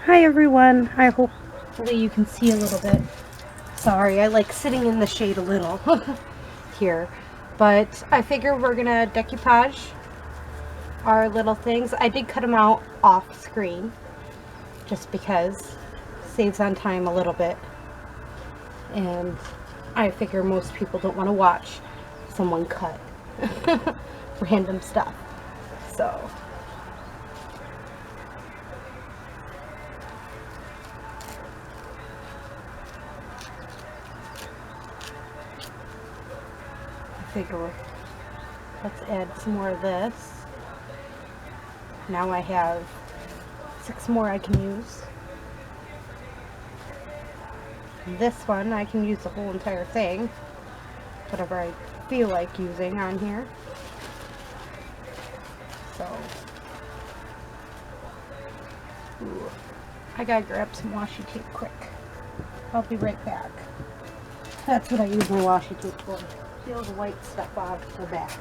Hi everyone. Hopefully you can see a little bit. Sorry, I like sitting in the shade a little here. But I figure we're gonna decoupage our little things. I did cut them out off screen just because saves on time a little bit. And I figure most people don't want to watch someone cut random stuff. So I figure let's add some more of this. Now I have 6 more I can use. This one I can use the whole entire thing, whatever I feel like using on here. So, ooh, I gotta grab some washi tape quick. I'll be right back. That's what I use my washi tape for. Peel the white stuff off the back.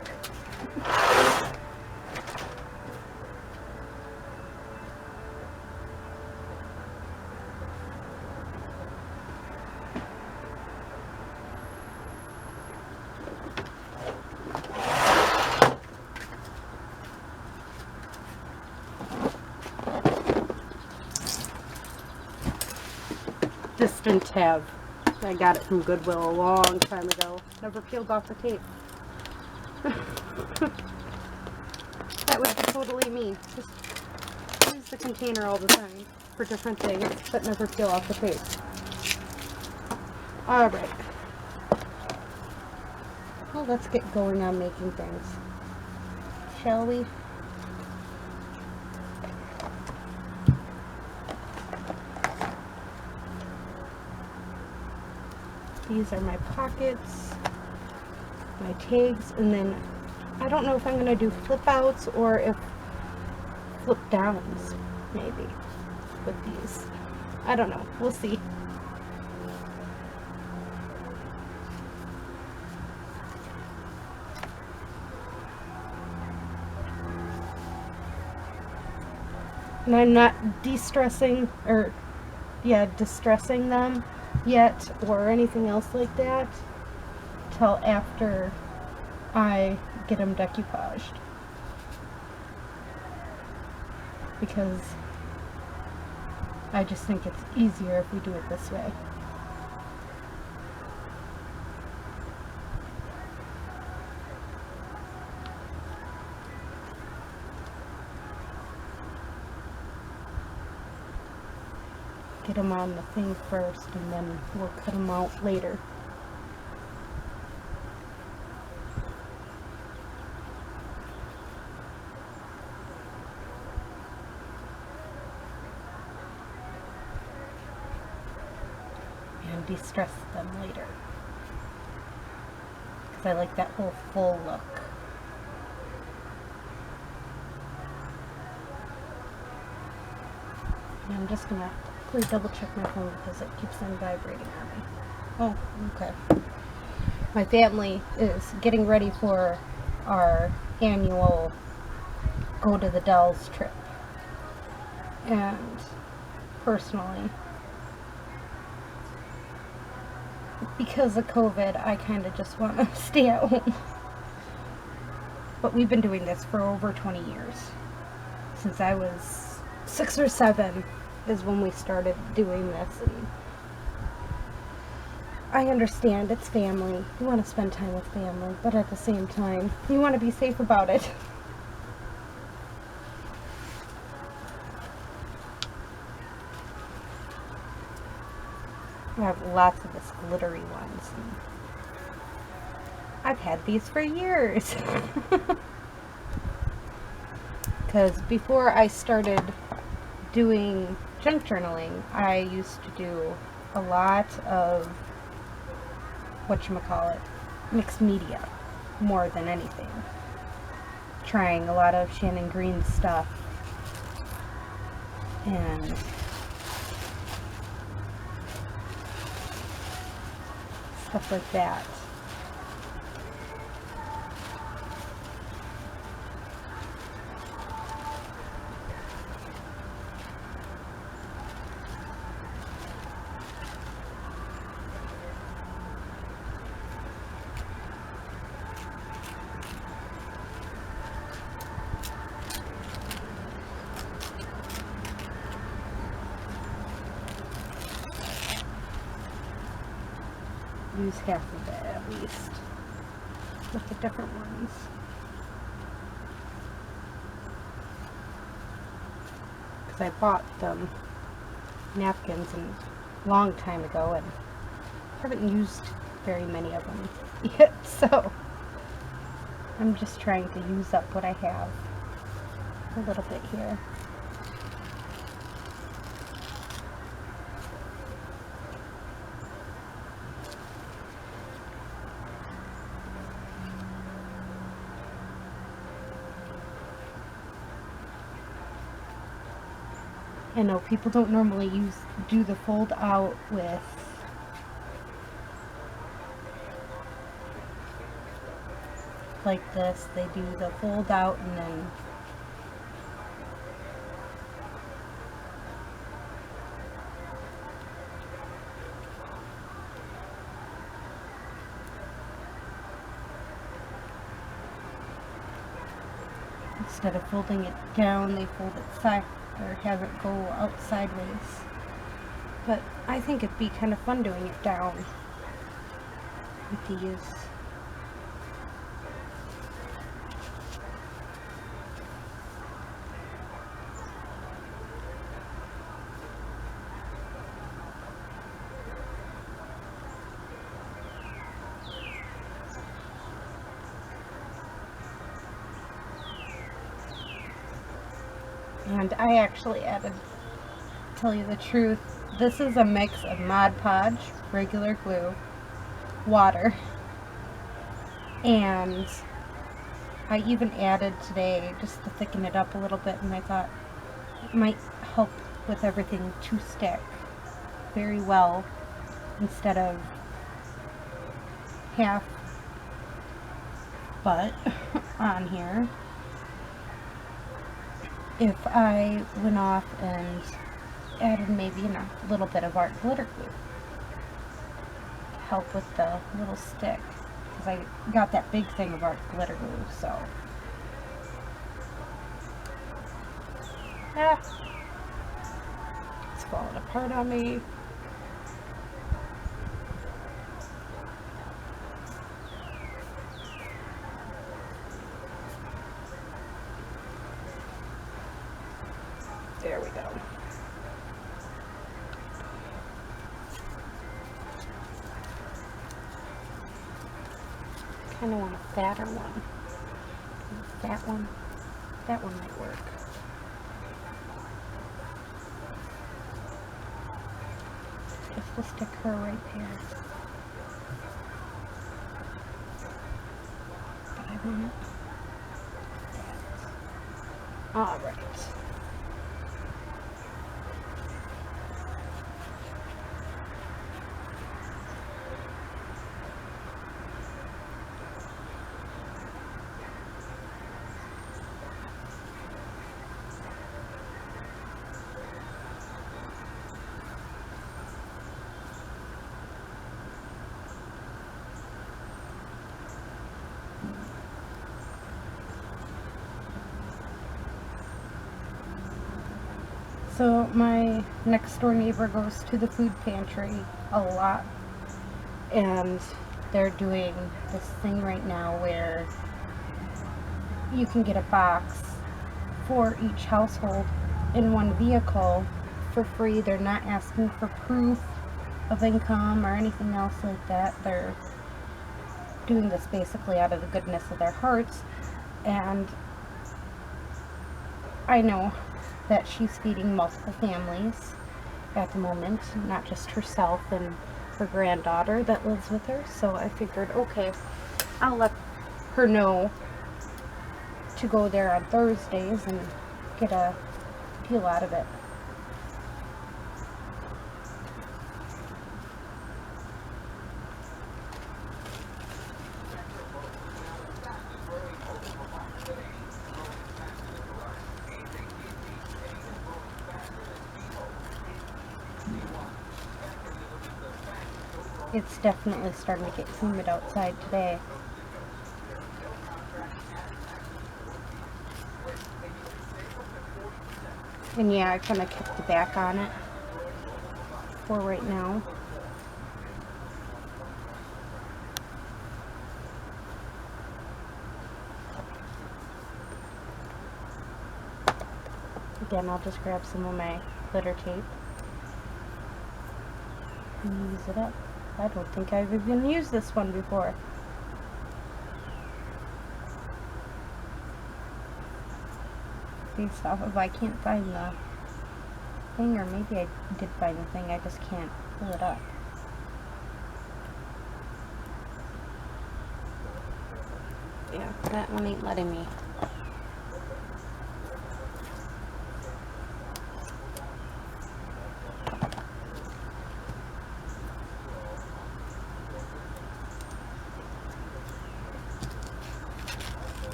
This didn't have. I got it from Goodwill a long time ago. Never peeled off the tape. That would be totally me. Just use the container all the time for different things, but never peel off the tape. Alright. Well, let's get going on making things. Shall we? These are my pockets, my tags, and then I don't know if I'm going to do flip outs or if flip downs, maybe, with these. I don't know. We'll see. And I'm not distressing them yet or anything else like that till after I get them decoupaged, because I just think it's easier if we do it this way. Get them on the thing first and then we'll cut them out later. And de-stress them later, because I like that whole full look. And I'm just gonna quickly double check my phone because it keeps on vibrating on me. Oh, okay. My family is getting ready for our annual go to the Dells trip. And personally, because of COVID, I kind of just want to stay at home. But we've been doing this for over 20 years. Since I was 6 or 7 is when we started doing this. And I understand it's family. You want to spend time with family, but at the same time, you want to be safe about it. I have lots of this glittery ones. I've had these for years. Because before I started doing junk journaling, I used to do a lot of mixed media more than anything. Trying a lot of Shannon Green stuff and stuff like that. use half of it at least with the different ones. Because I bought them napkins a long time ago and haven't used very many of them yet, so I'm just trying to use up what I have a little bit here. I know people don't normally do the fold out with like this. They do the fold out and then instead of folding it down, they fold it side or have it go out sideways. But I think it'd be kind of fun doing it down with these. And I actually added, to tell you the truth, this is a mix of Mod Podge, regular glue, water, and I even added today just to thicken it up a little bit, and I thought it might help with everything to stick very well instead of half butt on here. If I went off and added maybe a little bit of art glitter glue to help with the little stick, because I got that big thing of art glitter glue, so it's falling apart on me. There we go. Kind of want a fatter one. That one. That one might work. Just to stick her right there. But I want that. All right. So my next door neighbor goes to the food pantry a lot, and they're doing this thing right now where you can get a box for each household in one vehicle for free. They're not asking for proof of income or anything else like that. They're doing this basically out of the goodness of their hearts, and I know that she's feeding multiple families at the moment, not just herself and her granddaughter that lives with her. So I figured, okay, I'll let her know to go there on Thursdays and get a deal out of it. It's definitely starting to get humid outside today. And yeah, I kind of kept the back on it for right now. Again, I'll just grab some of my glitter tape and use it up. I don't think I've even used this one before. Based off of, I can't find the thing, or maybe I did find the thing, I just can't pull it up. Yeah, that one ain't letting me.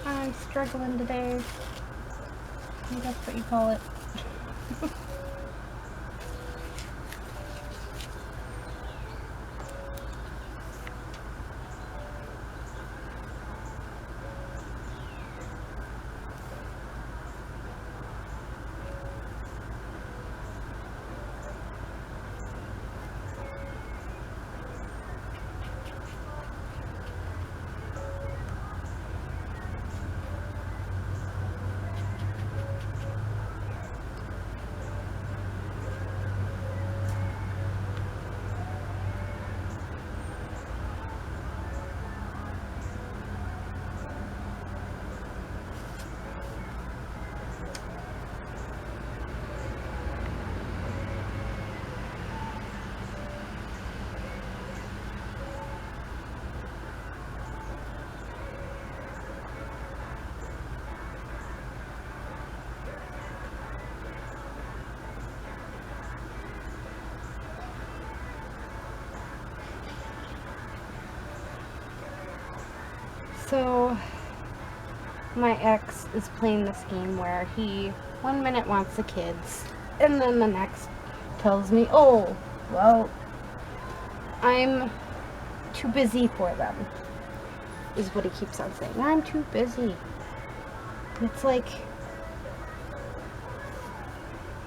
I'm struggling today. I think that's what you call it. So, my ex is playing this game where he 1 minute wants the kids, and then the next tells me, oh, well, I'm too busy for them, is what he keeps on saying. I'm too busy. It's like,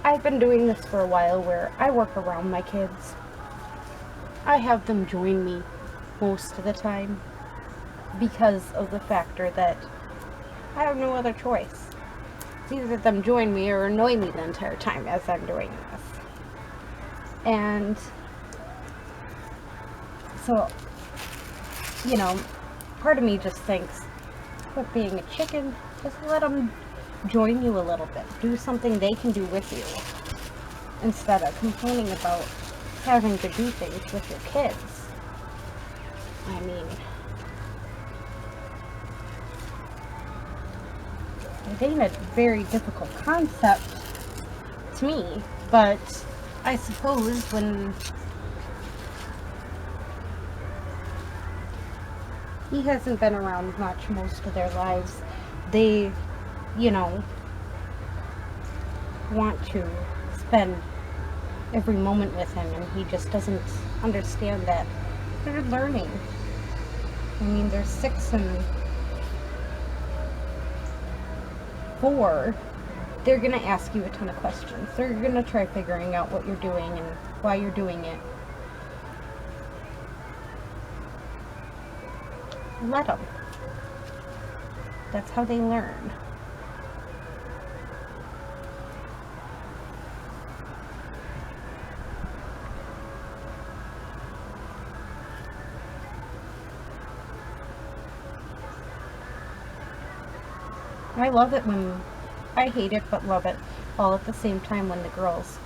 I've been doing this for a while where I work around my kids. I have them join me most of the time because of the factor that I have no other choice. It's either that them join me or annoy me the entire time as I'm doing this. And so, you know, part of me just thinks, quit being a chicken, just let them join you a little bit. Do something they can do with you instead of complaining about having to do things with your kids. I mean, it ain't a very difficult concept to me, but I suppose when he hasn't been around much most of their lives, they, you know, want to spend every moment with him, and he just doesn't understand that they're learning. I mean, they're 6 and 4. They're gonna ask you a ton of questions. They're gonna try figuring out what you're doing and why you're doing it. Let them. That's how they learn. I love it when, I hate it but love it all at the same time when the girls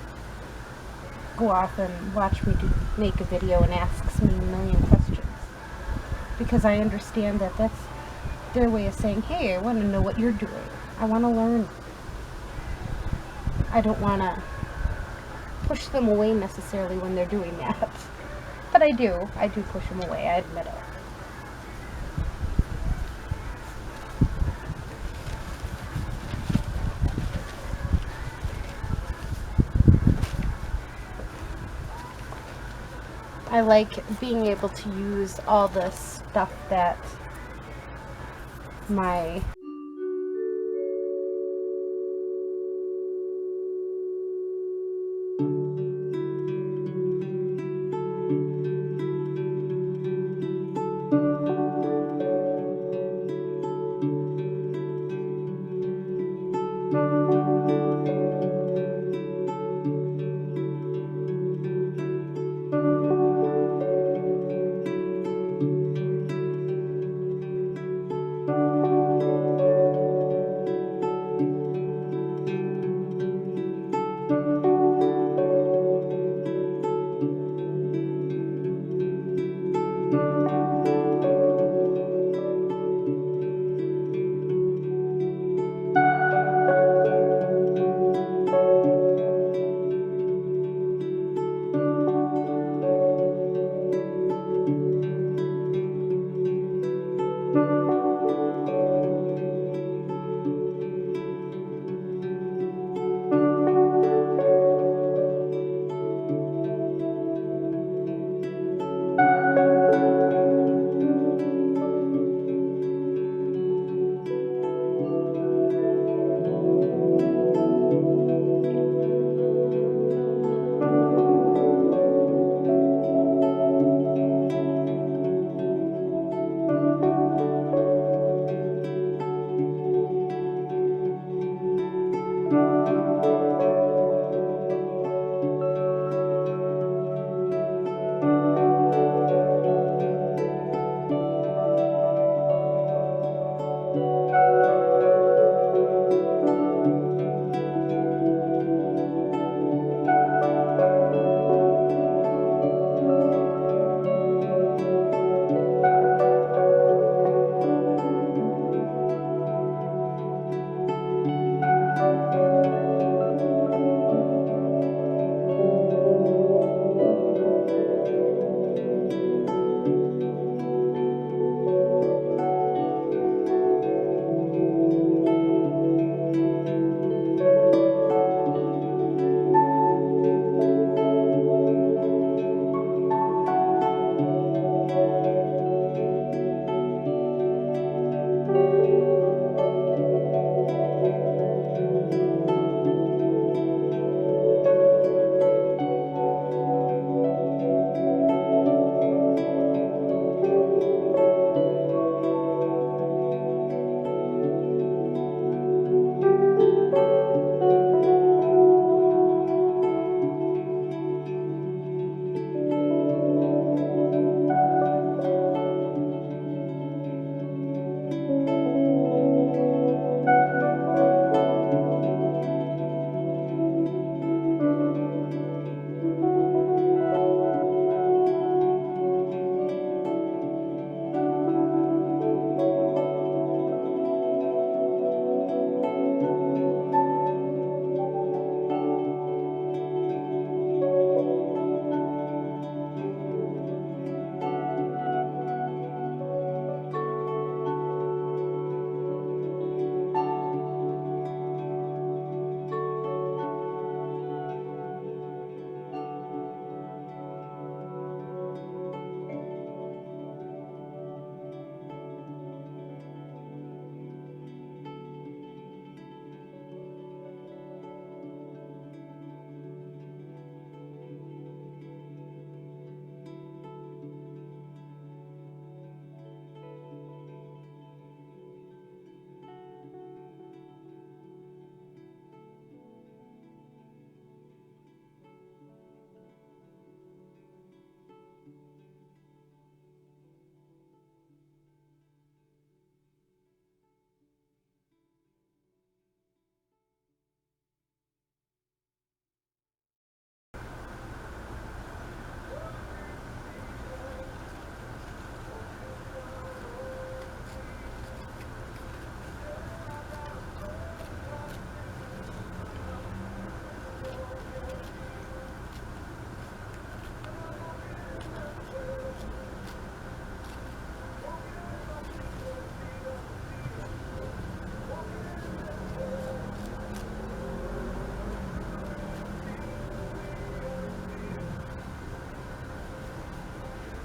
go off and watch me make a video and asks me a million questions. Because I understand that that's their way of saying, hey, I want to know what you're doing. I want to learn. I don't want to push them away necessarily when they're doing that. But I do push them away, I admit it. I like being able to use all this stuff that my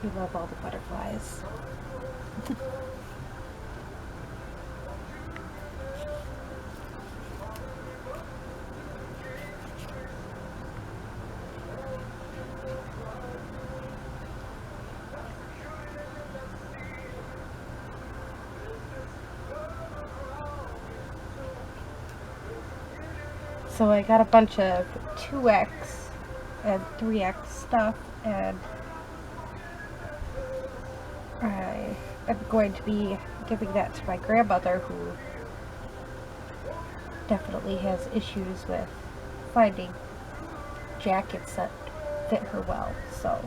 You love all the butterflies. So I got a bunch of 2X and 3X stuff, and I am going to be giving that to my grandmother, who definitely has issues with finding jackets that fit her well. So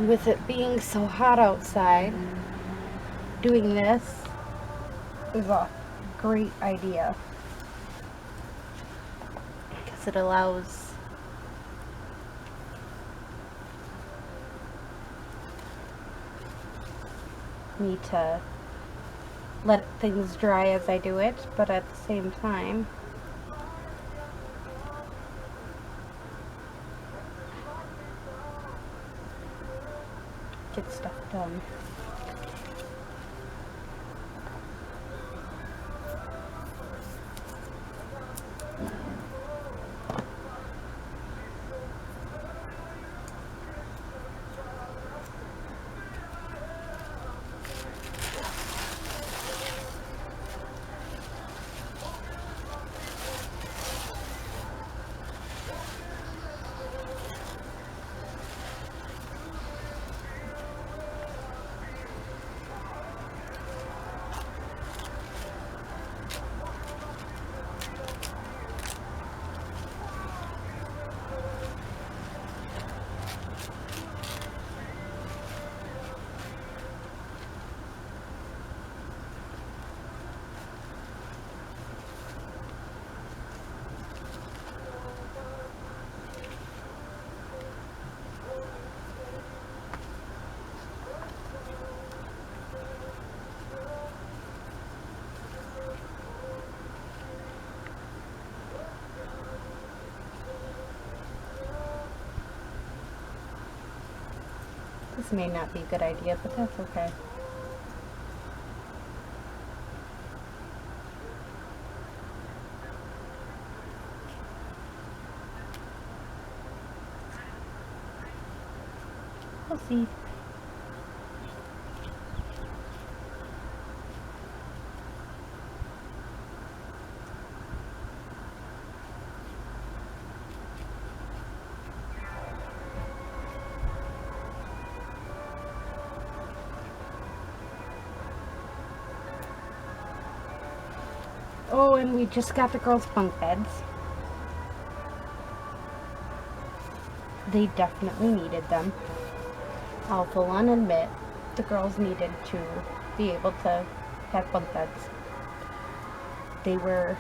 with it being so hot outside, doing this is a great idea because it allows me to let things dry as I do it, but at the same time get stuff done. This may not be a good idea, but that's okay. We'll see. Oh, and we just got the girls' bunk beds. They definitely needed them. I'll full on admit the girls needed to be able to have bunk beds. They were...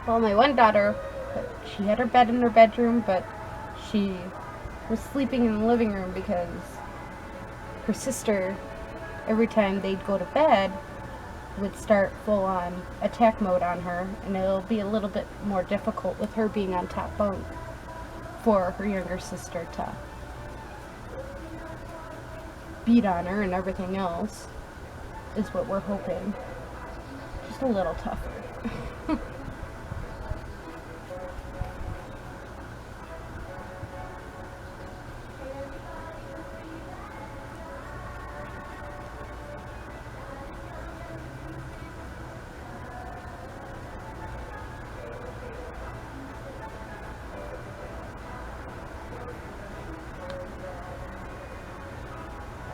Well, my one daughter, she had her bed in her bedroom, but she was sleeping in the living room because her sister, every time they'd go to bed, would start full-on attack mode on her, and it'll be a little bit more difficult with her being on top bunk for her younger sister to beat on her, and everything else is what we're hoping. Just a little tougher.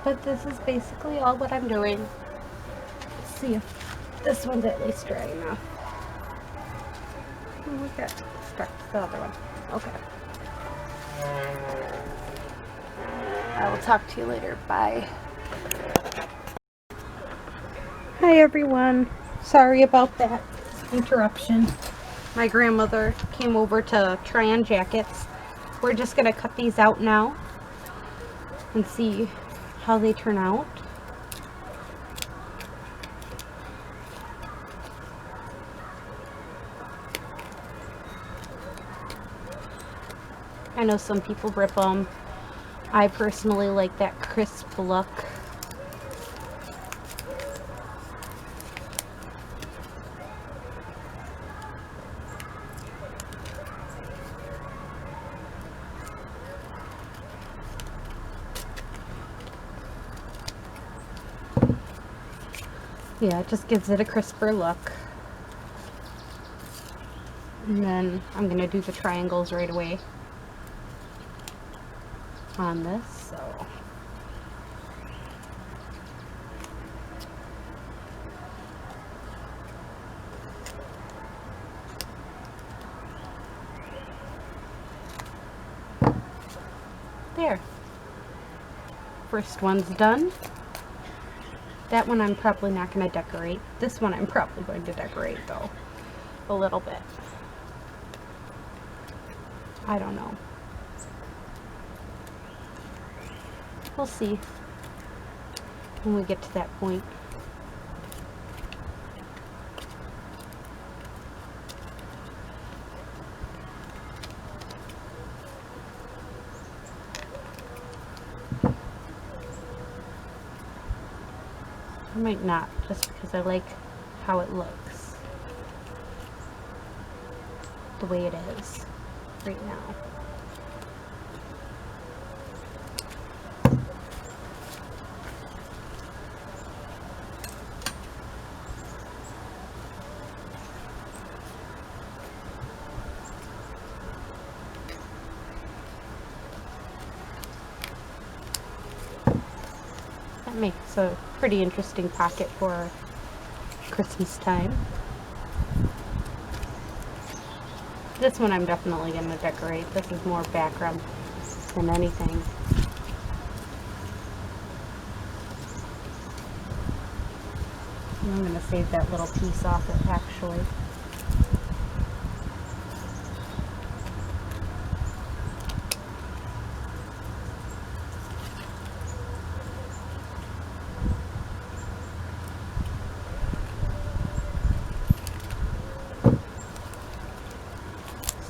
But this is basically all what I'm doing. Let's see if this one's at least dry enough. Oh, look at stuck to the other one. Okay. I will talk to you later. Bye. Hi everyone. Sorry about that interruption. My grandmother came over to try on jackets. We're just going to cut these out now and see how they turn out. I know some people rip them. I personally like that crisp look. Yeah, it just gives it a crisper look. And then I'm going to do the triangles right away on this. So there. First one's done. That one I'm probably not going to decorate. This one I'm probably going to decorate though. A little bit. I don't know. We'll see when we get to that point. I might not, just because I like how it looks. The way it is right now. That makes a pretty interesting pocket for Christmas time. This one I'm definitely going to decorate. This is more background than anything. I'm going to save that little piece off it actually.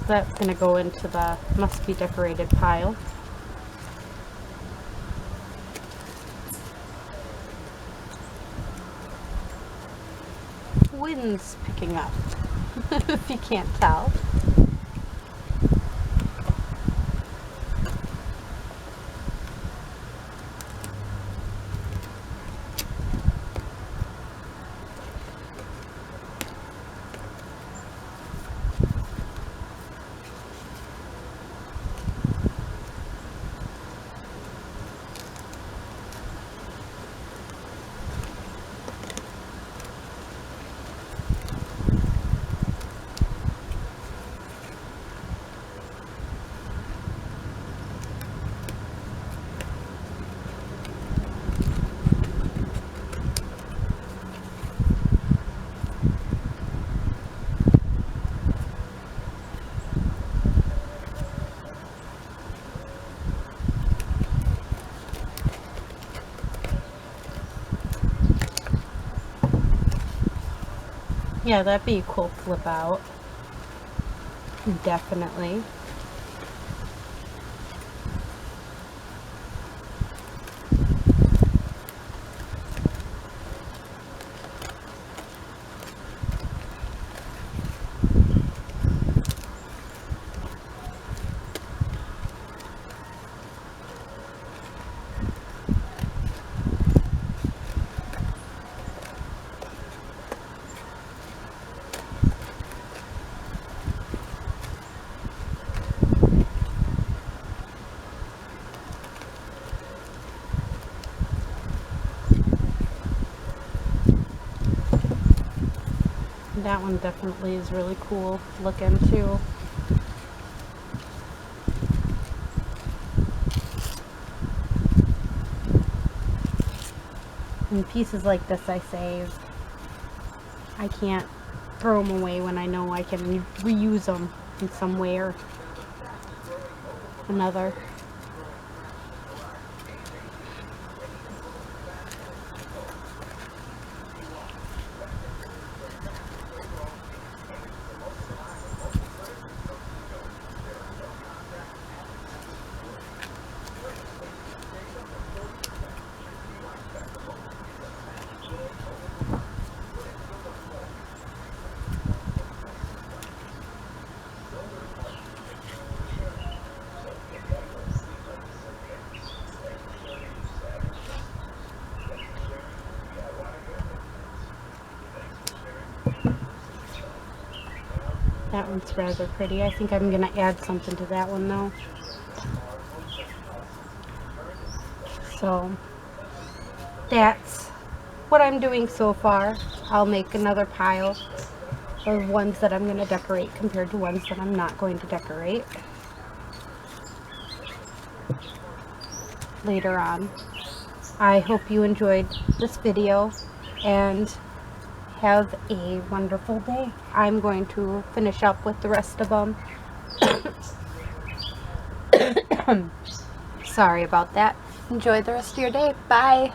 That's going to go into the must be decorated pile. Wind's picking up, if you can't tell. Yeah, that'd be a cool flip out. Definitely. That one definitely is really cool looking too. And pieces like this I save. I can't throw them away when I know I can reuse them in some way or another. That one's rather pretty. I think I'm going to add something to that one though. So that's what I'm doing so far. I'll make another pile of ones that I'm going to decorate compared to ones that I'm not going to decorate later on. I hope you enjoyed this video and have a wonderful day. I'm going to finish up with the rest of them. Sorry about that. Enjoy the rest of your day. Bye.